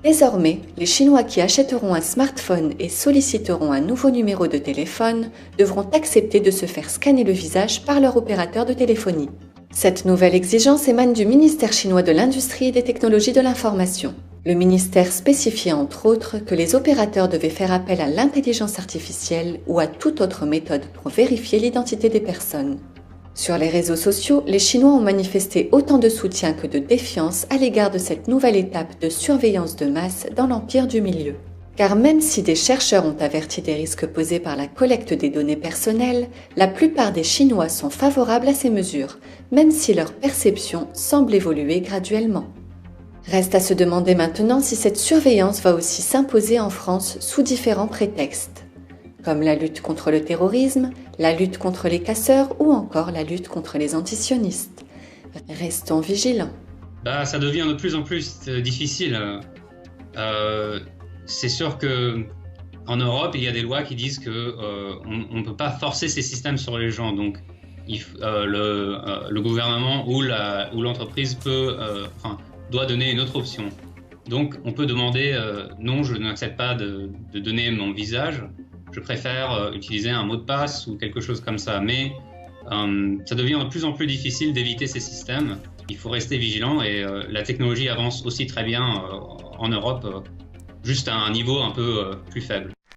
Désormais, les Chinois qui achèteront un smartphone et solliciteront un nouveau numéro de téléphone devront accepter de se faire scanner le visage par leur opérateur de téléphonie. Cette nouvelle exigence émane du ministère chinois de l'Industrie et des Technologies de l'Information. Le ministère spécifiait entre autres que les opérateurs devaient faire appel à l'intelligence artificielle ou à toute autre méthode pour vérifier l'identité des personnes. Sur les réseaux sociaux, les Chinois ont manifesté autant de soutien que de défiance à l'égard de cette nouvelle étape de surveillance de masse dans l'empire du milieu. Car même si des chercheurs ont averti des risques posés par la collecte des données personnelles, la plupart des Chinois sont favorables à ces mesures, même si leur perception semble évoluer graduellement. Reste à se demander maintenant si cette surveillance va aussi s'imposer en France sous différents prétextes, comme la lutte contre le terrorisme, la lutte contre les casseurs ou encore la lutte contre les antisionistes. Restons vigilants. Ça devient de plus en plus difficile. C'est sûr que en Europe, il y a des lois qui disent que on ne peut pas forcer ces systèmes sur les gens. Donc, le gouvernement ou l'entreprise doit donner une autre option. Donc, on peut demander non, je n'accepte pas de donner mon visage. Je préfère utiliser un mot de passe ou quelque chose comme ça. Mais ça devient de plus en plus difficile d'éviter ces systèmes. Il faut rester vigilant et la technologie avance aussi très bien en Europe, juste à un niveau un peu plus faible.